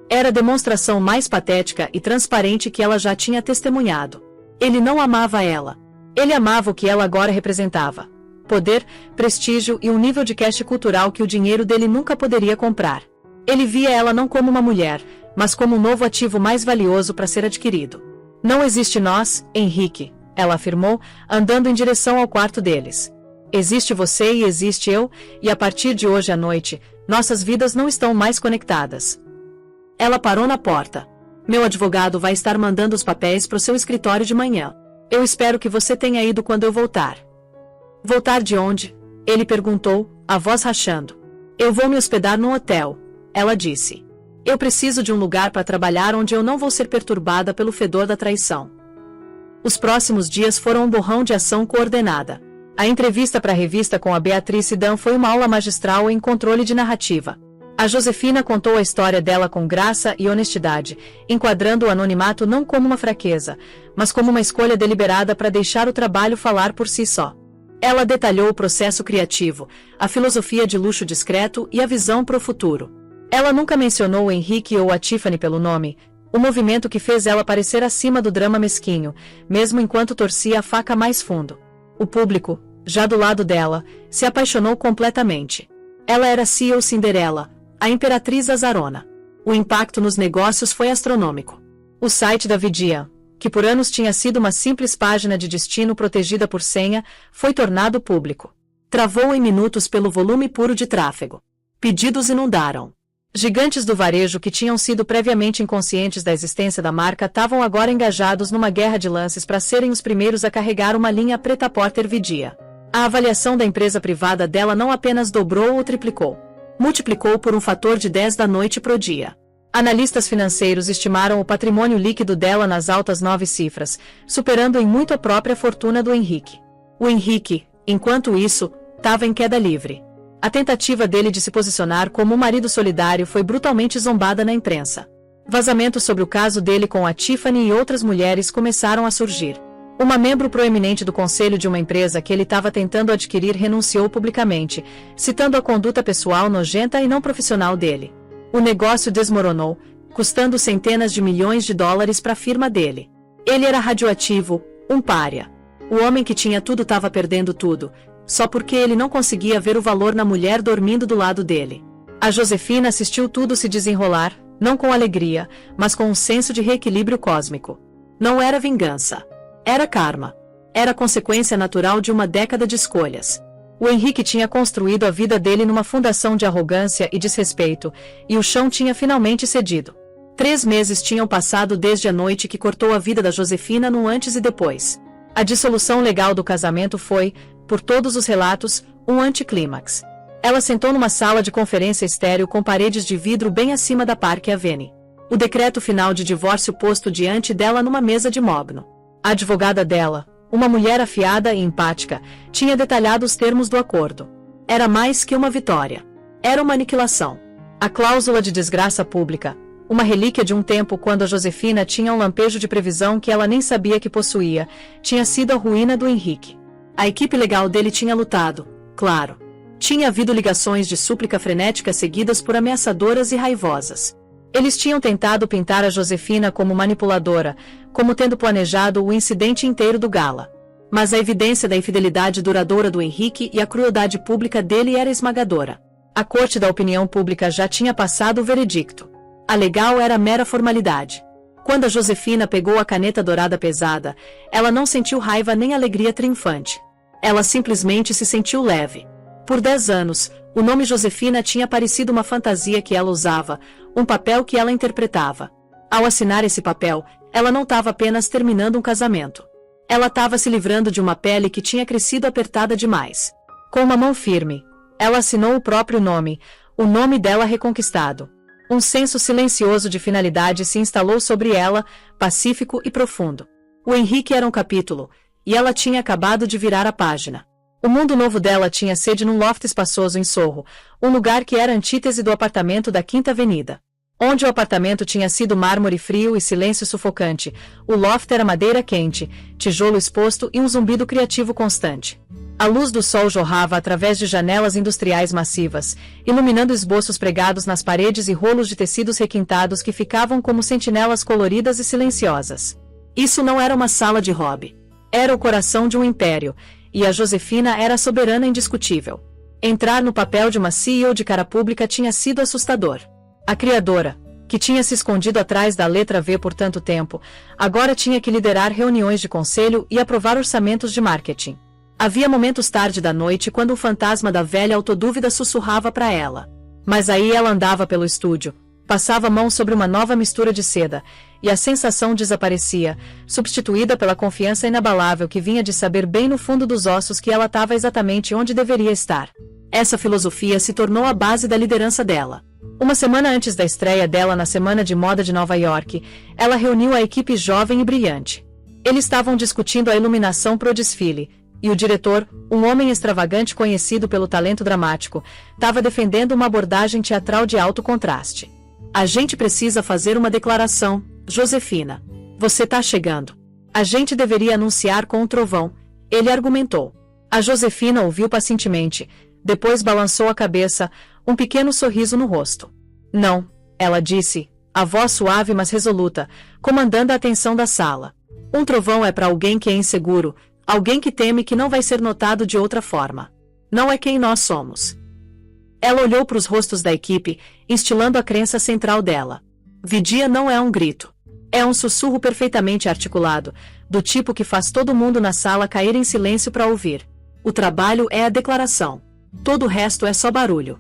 Era a demonstração mais patética e transparente que ela já tinha testemunhado. Ele não amava ela. Ele amava o que ela agora representava: poder, prestígio e um nível de cash cultural que o dinheiro dele nunca poderia comprar. Ele via ela não como uma mulher, mas como um novo ativo mais valioso para ser adquirido. Não existe nós, Henrique, ela afirmou, andando em direção ao quarto deles. Existe você e existe eu, e a partir de hoje à noite, nossas vidas não estão mais conectadas. Ela parou na porta. Meu advogado vai estar mandando os papéis para o seu escritório de manhã. Eu espero que você tenha ido quando eu voltar. Voltar de onde? Ele perguntou, a voz rachando. Eu vou me hospedar num hotel, ela disse. Eu preciso de um lugar para trabalhar onde eu não vou ser perturbada pelo fedor da traição. Os próximos dias foram um borrão de ação coordenada. A entrevista para a revista com a Beatrice Dan foi uma aula magistral em controle de narrativa. A Josefina contou a história dela com graça e honestidade, enquadrando o anonimato não como uma fraqueza, mas como uma escolha deliberada para deixar o trabalho falar por si só. Ela detalhou o processo criativo, a filosofia de luxo discreto e a visão para o futuro. Ela nunca mencionou o Henrique ou a Tiffany pelo nome, o movimento que fez ela parecer acima do drama mesquinho, mesmo enquanto torcia a faca mais fundo. O público, já do lado dela, se apaixonou completamente. Ela era CEO Cinderela, a imperatriz azarona. O impacto nos negócios foi astronômico. O site da Vidia, que por anos tinha sido uma simples página de destino protegida por senha, foi tornado público. Travou em minutos pelo volume puro de tráfego. Pedidos inundaram. Gigantes do varejo que tinham sido previamente inconscientes da existência da marca estavam agora engajados numa guerra de lances para serem os primeiros a carregar uma linha preta Porter Vidia. A avaliação da empresa privada dela não apenas dobrou ou triplicou. Multiplicou por um fator de 10 da noite pro dia. Analistas financeiros estimaram o patrimônio líquido dela nas altas 9 cifras, superando em muito a própria fortuna do Henrique. O Henrique, enquanto isso, estava em queda livre. A tentativa dele de se posicionar como um marido solidário foi brutalmente zombada na imprensa. Vazamentos sobre o caso dele com a Tiffany e outras mulheres começaram a surgir. Uma membro proeminente do conselho de uma empresa que ele estava tentando adquirir renunciou publicamente, citando a conduta pessoal nojenta e não profissional dele. O negócio desmoronou, custando centenas de milhões de dólares para a firma dele. Ele era radioativo, um pária. O homem que tinha tudo estava perdendo tudo, só porque ele não conseguia ver o valor na mulher dormindo do lado dele. A Josefina assistiu tudo se desenrolar, não com alegria, mas com um senso de reequilíbrio cósmico. Não era vingança. Era karma. Era consequência natural de uma década de escolhas. O Henrique tinha construído a vida dele numa fundação de arrogância e desrespeito, e o chão tinha finalmente cedido. 3 meses tinham passado desde a noite que cortou a vida da Josefina no antes e depois. A dissolução legal do casamento foi, por todos os relatos, um anticlímax. Ela sentou numa sala de conferência estéril com paredes de vidro bem acima da Parque Avenue. O decreto final de divórcio posto diante dela numa mesa de mogno. A advogada dela, uma mulher afiada e empática, tinha detalhado os termos do acordo. Era mais que uma vitória. Era uma aniquilação. A cláusula de desgraça pública, uma relíquia de um tempo quando a Josefina tinha um lampejo de previsão que ela nem sabia que possuía, tinha sido a ruína do Henrique. A equipe legal dele tinha lutado, claro. Tinha havido ligações de súplica frenética seguidas por ameaçadoras e raivosas. Eles tinham tentado pintar a Josefina como manipuladora, como tendo planejado o incidente inteiro do gala. Mas a evidência da infidelidade duradoura do Henrique e a crueldade pública dele era esmagadora. A corte da opinião pública já tinha passado o veredicto. A legal era mera formalidade. Quando a Josefina pegou a caneta dourada pesada, ela não sentiu raiva nem alegria triunfante. Ela simplesmente se sentiu leve. Por 10 anos, o nome Josefina tinha parecido uma fantasia que ela usava, um papel que ela interpretava. Ao assinar esse papel, ela não estava apenas terminando um casamento. Ela estava se livrando de uma pele que tinha crescido apertada demais. Com uma mão firme, ela assinou o próprio nome, o nome dela reconquistado. Um senso silencioso de finalidade se instalou sobre ela, pacífico e profundo. O Henrique era um capítulo, e ela tinha acabado de virar a página. O mundo novo dela tinha sede num loft espaçoso em Sorro, um lugar que era a antítese do apartamento da Quinta Avenida. Onde o apartamento tinha sido mármore frio e silêncio sufocante, o loft era madeira quente, tijolo exposto e um zumbido criativo constante. A luz do sol jorrava através de janelas industriais massivas, iluminando esboços pregados nas paredes e rolos de tecidos requintados que ficavam como sentinelas coloridas e silenciosas. Isso não era uma sala de hobby. Era o coração de um império, e a Josefina era a soberana indiscutível. Entrar no papel de uma CEO de cara pública tinha sido assustador. A criadora, que tinha se escondido atrás da letra V por tanto tempo, agora tinha que liderar reuniões de conselho e aprovar orçamentos de marketing. Havia momentos tarde da noite quando o fantasma da velha autodúvida sussurrava para ela. Mas aí ela andava pelo estúdio, passava a mão sobre uma nova mistura de seda, e a sensação desaparecia, substituída pela confiança inabalável que vinha de saber bem no fundo dos ossos que ela estava exatamente onde deveria estar. Essa filosofia se tornou a base da liderança dela. Uma semana antes da estreia dela na Semana de Moda de Nova York, ela reuniu a equipe jovem e brilhante. Eles estavam discutindo a iluminação para o desfile, e o diretor, um homem extravagante conhecido pelo talento dramático, estava defendendo uma abordagem teatral de alto contraste. A gente precisa fazer uma declaração, Josefina. Você tá chegando. A gente deveria anunciar com um trovão, ele argumentou. A Josefina ouviu pacientemente, depois balançou a cabeça, um pequeno sorriso no rosto. Não, ela disse, a voz suave mas resoluta, comandando a atenção da sala. Um trovão é para alguém que é inseguro, alguém que teme que não vai ser notado de outra forma. Não é quem nós somos. Ela olhou para os rostos da equipe, instilando a crença central dela. Vigia não é um grito. É um sussurro perfeitamente articulado, do tipo que faz todo mundo na sala cair em silêncio para ouvir. O trabalho é a declaração. Todo o resto é só barulho.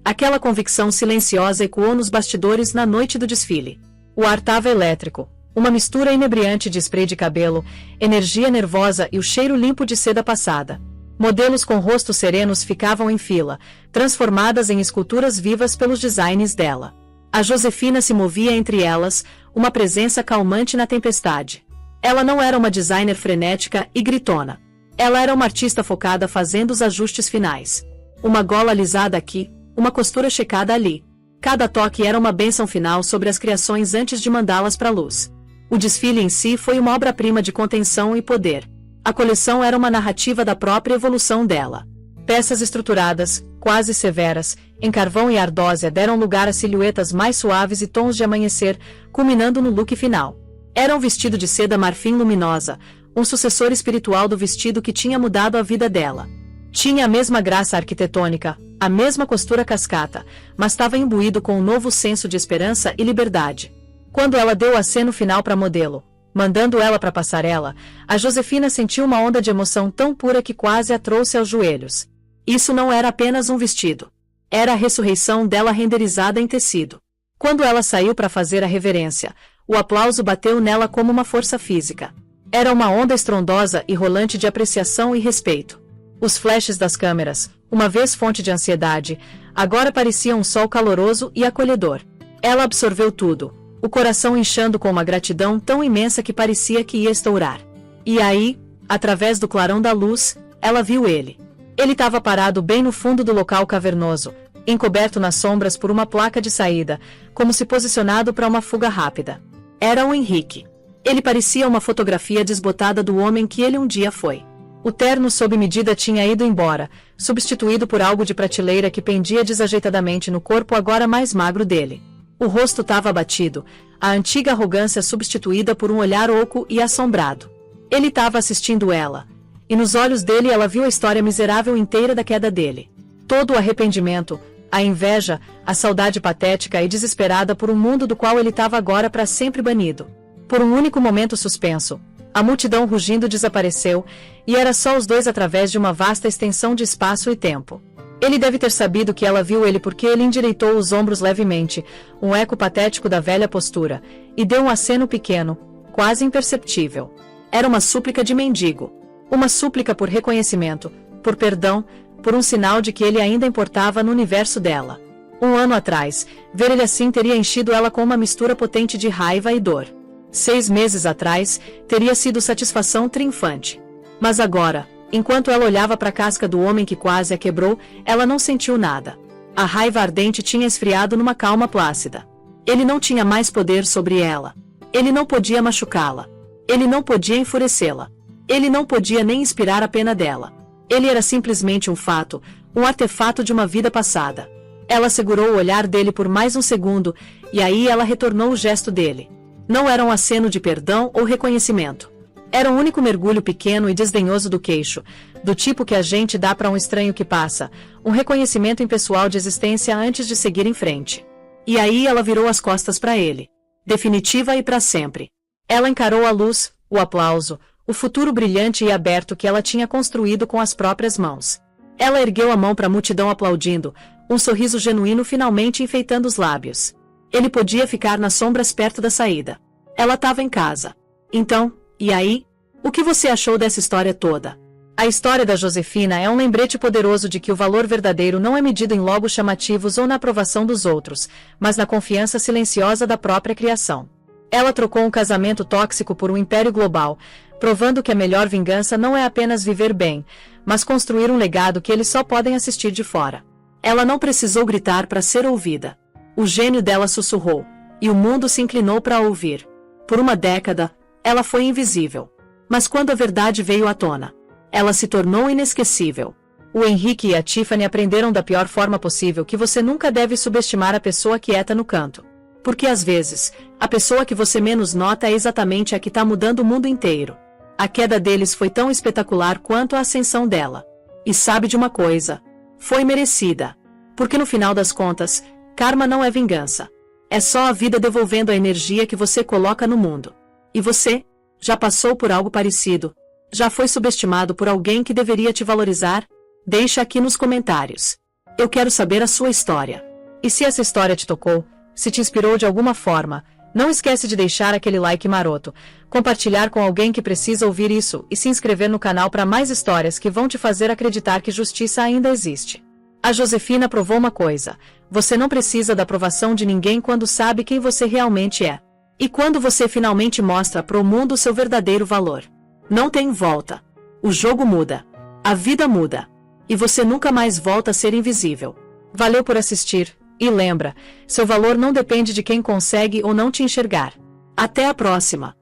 Aquela convicção silenciosa ecoou nos bastidores na noite do desfile. O ar estava elétrico, uma mistura inebriante de spray de cabelo, energia nervosa e o cheiro limpo de seda passada. Modelos com rostos serenos ficavam em fila, transformadas em esculturas vivas pelos designs dela. A Josefina se movia entre elas, uma presença calmante na tempestade. Ela não era uma designer frenética e gritona. Ela era uma artista focada fazendo os ajustes finais. Uma gola alisada aqui, uma costura checada ali. Cada toque era uma bênção final sobre as criações antes de mandá-las para a luz. O desfile em si foi uma obra-prima de contenção e poder. A coleção era uma narrativa da própria evolução dela. Peças estruturadas, quase severas, em carvão e ardósia deram lugar a silhuetas mais suaves e tons de amanhecer, culminando no look final. Era um vestido de seda marfim luminosa, um sucessor espiritual do vestido que tinha mudado a vida dela. Tinha a mesma graça arquitetônica, a mesma costura cascata, mas estava imbuído com um novo senso de esperança e liberdade. Quando ela deu o aceno final para a modelo, mandando ela para a passarela, a Josefina sentiu uma onda de emoção tão pura que quase a trouxe aos joelhos. Isso não era apenas um vestido. Era a ressurreição dela renderizada em tecido. Quando ela saiu para fazer a reverência, o aplauso bateu nela como uma força física. Era uma onda estrondosa e rolante de apreciação e respeito. Os flashes das câmeras, uma vez fonte de ansiedade, agora pareciam um sol caloroso e acolhedor. Ela absorveu tudo, o coração inchando com uma gratidão tão imensa que parecia que ia estourar. E aí, através do clarão da luz, ela viu ele. Ele estava parado bem no fundo do local cavernoso, encoberto nas sombras por uma placa de saída, como se posicionado para uma fuga rápida. Era o Henrique. Ele parecia uma fotografia desbotada do homem que ele um dia foi. O terno sob medida tinha ido embora, substituído por algo de prateleira que pendia desajeitadamente no corpo agora mais magro dele. O rosto estava abatido, a antiga arrogância substituída por um olhar oco e assombrado. Ele estava assistindo ela, e nos olhos dele ela viu a história miserável inteira da queda dele. Todo o arrependimento, a inveja, a saudade patética e desesperada por um mundo do qual ele estava agora para sempre banido. Por um único momento suspenso, a multidão rugindo desapareceu, e era só os dois através de uma vasta extensão de espaço e tempo. Ele deve ter sabido que ela viu ele porque ele endireitou os ombros levemente, um eco patético da velha postura, e deu um aceno pequeno, quase imperceptível. Era uma súplica de mendigo. Uma súplica por reconhecimento, por perdão, por um sinal de que ele ainda importava no universo dela. Um ano atrás, ver ele assim teria enchido ela com uma mistura potente de raiva e dor. 6 meses atrás, teria sido satisfação triunfante. Mas agora, enquanto ela olhava para a casca do homem que quase a quebrou, ela não sentiu nada. A raiva ardente tinha esfriado numa calma plácida. Ele não tinha mais poder sobre ela. Ele não podia machucá-la. Ele não podia enfurecê-la. Ele não podia nem inspirar a pena dela. Ele era simplesmente um fato, um artefato de uma vida passada. Ela segurou o olhar dele por mais um segundo, e aí ela retornou o gesto dele. Não era um aceno de perdão ou reconhecimento. Era um único mergulho pequeno e desdenhoso do queixo, do tipo que a gente dá para um estranho que passa, um reconhecimento impessoal de existência antes de seguir em frente. E aí ela virou as costas para ele. Definitiva e para sempre. Ela encarou a luz, o aplauso, o futuro brilhante e aberto que ela tinha construído com as próprias mãos. Ela ergueu a mão para a multidão aplaudindo, um sorriso genuíno finalmente enfeitando os lábios. Ele podia ficar nas sombras perto da saída. Ela estava em casa. Então, e aí? O que você achou dessa história toda? A história da Josefina é um lembrete poderoso de que o valor verdadeiro não é medido em logos chamativos ou na aprovação dos outros, mas na confiança silenciosa da própria criação. Ela trocou um casamento tóxico por um império global, provando que a melhor vingança não é apenas viver bem, mas construir um legado que eles só podem assistir de fora. Ela não precisou gritar para ser ouvida. O gênio dela sussurrou, e o mundo se inclinou para ouvir. Por uma década, ela foi invisível. Mas quando a verdade veio à tona, ela se tornou inesquecível. O Henrique e a Tiffany aprenderam da pior forma possível que você nunca deve subestimar a pessoa quieta no canto. Porque às vezes, a pessoa que você menos nota é exatamente a que está mudando o mundo inteiro. A queda deles foi tão espetacular quanto a ascensão dela. E sabe de uma coisa? Foi merecida. Porque no final das contas, karma não é vingança. É só a vida devolvendo a energia que você coloca no mundo. E você? Já passou por algo parecido? Já foi subestimado por alguém que deveria te valorizar? Deixa aqui nos comentários. Eu quero saber a sua história. E se essa história te tocou, se te inspirou de alguma forma, não esquece de deixar aquele like maroto, compartilhar com alguém que precisa ouvir isso e se inscrever no canal para mais histórias que vão te fazer acreditar que justiça ainda existe. A Josefina provou uma coisa: você não precisa da aprovação de ninguém quando sabe quem você realmente é. E quando você finalmente mostra para o mundo o seu verdadeiro valor. Não tem volta. O jogo muda. A vida muda. E você nunca mais volta a ser invisível. Valeu por assistir, e lembra, seu valor não depende de quem consegue ou não te enxergar. Até a próxima!